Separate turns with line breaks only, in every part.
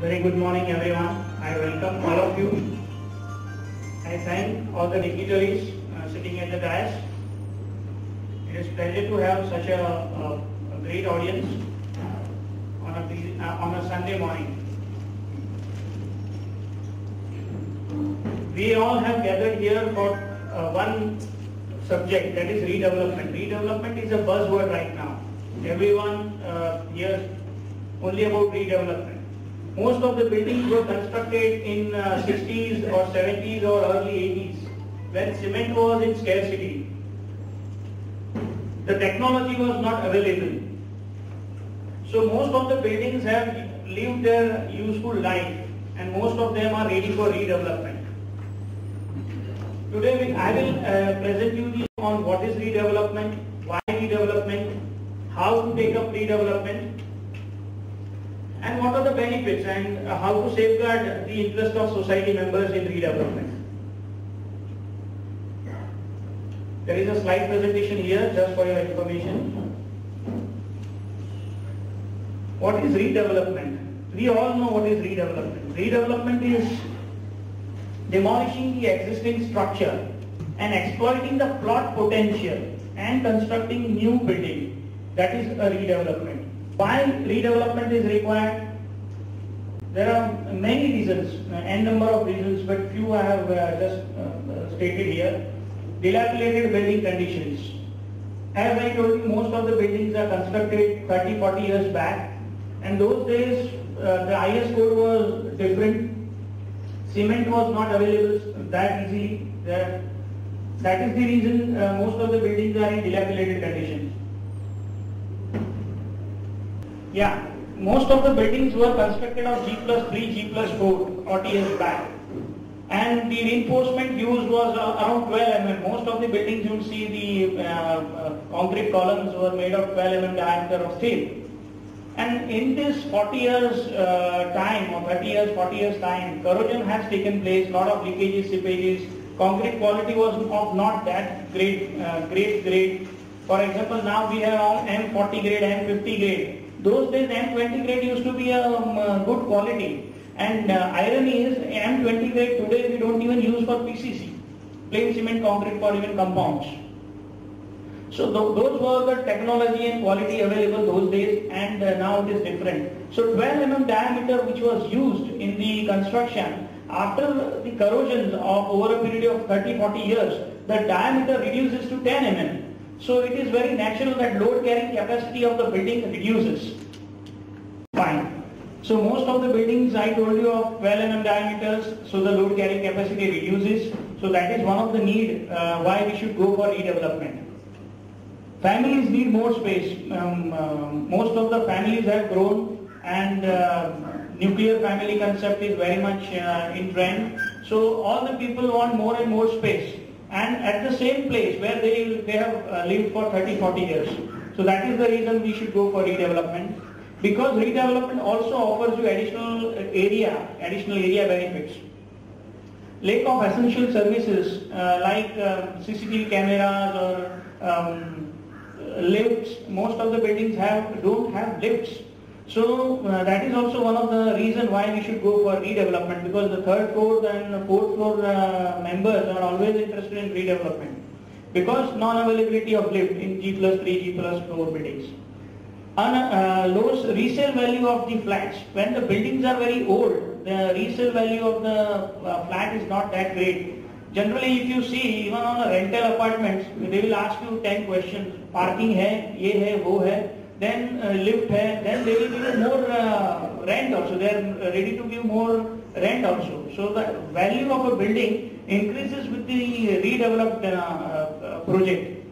Very good morning everyone. I welcome all of you. I thank all the dignitaries sitting at the dais. It is a pleasure to have such a great audience on a Sunday morning. We all have gathered here for one subject, that is redevelopment. Redevelopment is a buzzword right now. Everyone hears only about redevelopment. Most of the buildings were constructed in 60s or 70s or early 80s when cement was in scarcity. The technology was not available. So most of the buildings have lived their useful life and most of them are ready for redevelopment. Today I will present you on what is redevelopment, why redevelopment, how to take up redevelopment, and what are the benefits and how to safeguard the interest of society members in redevelopment. There is a slide presentation here just for your information. What is redevelopment? We all know what is redevelopment. Redevelopment is demolishing the existing structure and exploiting the plot potential and constructing new building. That is a redevelopment. Why redevelopment is required? There are many reasons, n number of reasons, but few I have just stated here. Dilapidated building conditions. As I told you, most of the buildings are constructed 30-40 years back, and those days the IS code was different. Cement was not available that easily. That is the reason most of the buildings are in dilapidated conditions. Yeah, most of the buildings were constructed of G+3, G+4 40 years back. And the reinforcement used was around 12 mm. Most of the buildings you will see the concrete columns were made of 12 mm diameter of steel. And in this 40 years time or 30 years, 40 years time, corrosion has taken place, lot of leakages, seepages. Concrete quality was of not that great grade. For example, now we have M40 grade, M50 grade. Those days M20 grade used to be a good quality, and irony is M20 grade today we don't even use for PCC, plain cement concrete for even compounds. So those were the technology and quality available those days, and now it is different. So 12 mm diameter which was used in the construction, after the corrosion of over a period of 30-40 years, the diameter reduces to 10 mm. So it is very natural that load carrying capacity of the building reduces. Fine. So most of the buildings I told you of 12 mm diameters, so the load carrying capacity reduces. So that is one of the need why we should go for redevelopment. Families need more space. Most of the families have grown, and nuclear family concept is very much in trend. So all the people want more and more space, and at the same place where they have lived for 30-40 years. So that is the reason we should go for redevelopment, because redevelopment also offers you additional area benefits. Lack of essential services like CCTV cameras or lifts. Most of the buildings don't have lifts. So that is also one of the reasons why we should go for redevelopment, because the third floor and fourth floor members are always interested in redevelopment, because non-availability of lift in G+3, G+4 buildings. Low resale value of the flats. When the buildings are very old, the resale value of the flat is not that great. Generally, if you see, even on a rental apartments, they will ask you 10 questions. Parking hai, ye hai, wo hai. Then lift hai, then they will give you more rent also. They are ready to give more rent also. So the value of a building increases with the redeveloped project.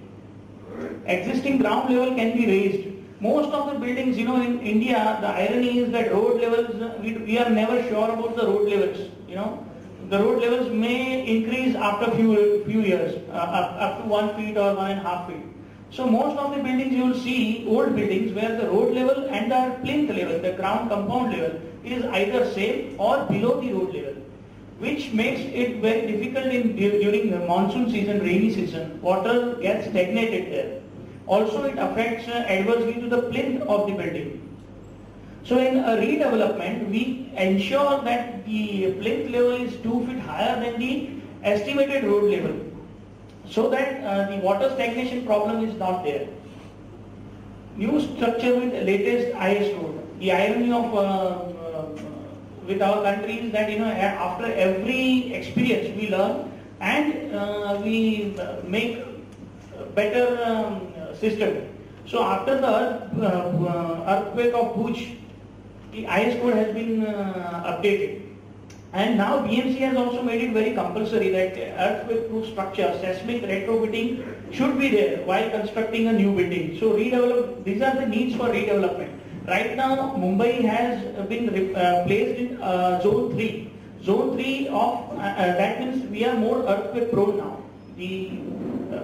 Existing ground level can be raised. Most of the buildings, in India, the irony is that road levels, we are never sure about the road levels. The road levels may increase after few years, up to 1 feet or 1.5 feet. So most of the buildings you will see, old buildings, where the road level and the plinth level, the ground compound level, is either same or below the road level, which makes it very difficult during the monsoon season, rainy season. Water gets stagnated there. Also, it affects adversely to the plinth of the building. So in a redevelopment, we ensure that the plinth level is 2 feet higher than the estimated road level, so that the water stagnation problem is not there. New structure with latest IS code. The irony of with our country is that after every experience we learn and we make better system. So after the earthquake of Bhuj, the IS code has been updated, and now BMC has also made it very compulsory that earthquake-proof structure, seismic retrofitting should be there while constructing a new building. So these are the needs for redevelopment. Right now, Mumbai has been placed in Zone 3. Zone 3 of that means we are more earthquake prone now. The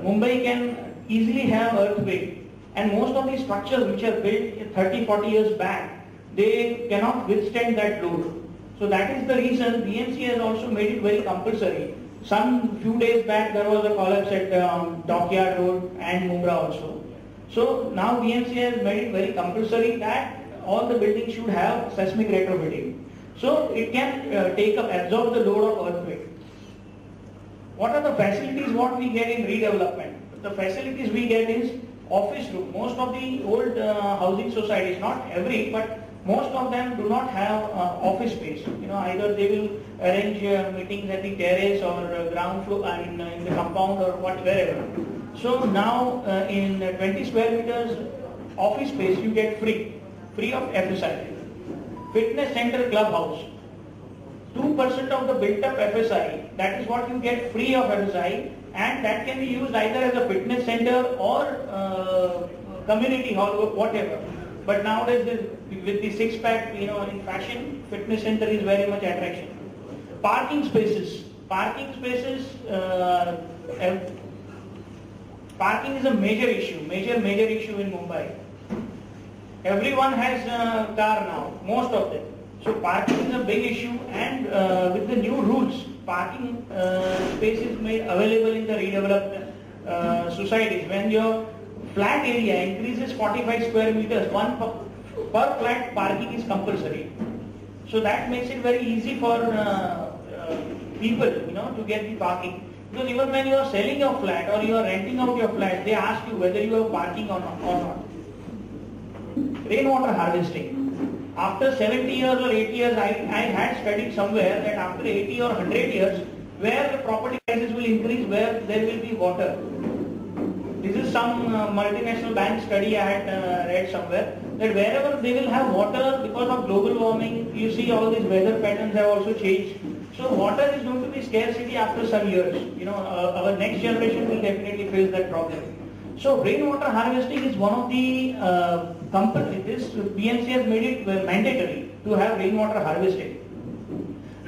Mumbai can easily have earthquake, and most of the structures which are built 30-40 years back, they cannot withstand that load. So that is the reason BMC has also made it very compulsory. Some few days back there was a collapse at Dockyard Road and Mumbai also. So now BMC has made it very compulsory that all the buildings should have seismic retrofitting. So it can absorb the load of earthquake. What are the facilities what we get in redevelopment? The facilities we get is office room. Most of the old housing societies, not every, but most of them do not have office space. Either they will arrange meetings at the terrace or ground floor, in the compound or wherever. So now in 20 square meters office space you get free of FSI. Fitness center, clubhouse. 2% of the built-up FSI, that is what you get free of FSI, and that can be used either as a fitness center or community hall or whatever. But nowadays, with the six-pack, in fashion, fitness center is very much attraction. Parking spaces. Parking is a major issue in Mumbai. Everyone has a car now, most of them. So parking is a big issue, and with the new rules, parking space is made available in the redeveloped societies. When your flat area increases 45 square meters, per flat parking is compulsory. So that makes it very easy for people, to get the parking. Because even when you are selling your flat or you are renting out your flat, they ask you whether you have parking or not. Rainwater harvesting. After 70 years or 80 years, I had studied somewhere that after 80 or 100 years, where the property prices will increase, where there will be water. This is some multinational bank study I had read somewhere, that wherever they will have water because of global warming, you see all these weather patterns have also changed. So water is going to be scarcity after some years. Our next generation will definitely face that problem. So rainwater harvesting is one of the this BMC has made it mandatory to have rainwater harvesting.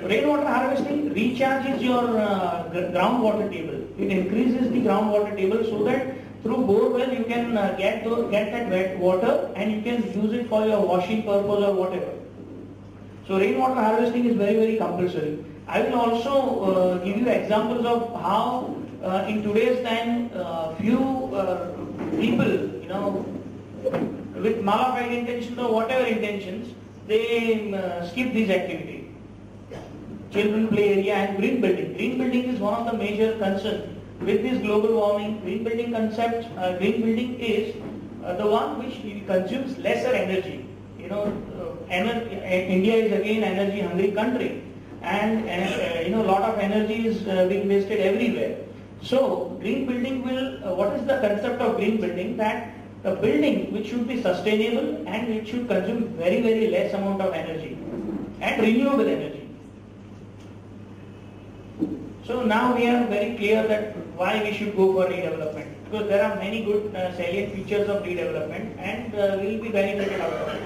Rainwater harvesting recharges your groundwater table. It increases the groundwater table so that through borewell you can get that wet water and you can use it for your washing purpose or whatever. So rainwater harvesting is very, very compulsory. I will also give you examples of how in today's time few people, with malified intentions or whatever intentions, they skip this activity. Children play area and green building. Green building is one of the major concerns. With this global warming, green building concept, green building is the one which consumes lesser energy. India is again energy hungry country, and a lot of energy is being wasted everywhere. So green building will, what is the concept of green building? That a building which should be sustainable and it should consume very, very less amount of energy and renewable energy. So now we are very clear that why we should go for redevelopment, because there are many good salient features of redevelopment and we will be benefited out of it.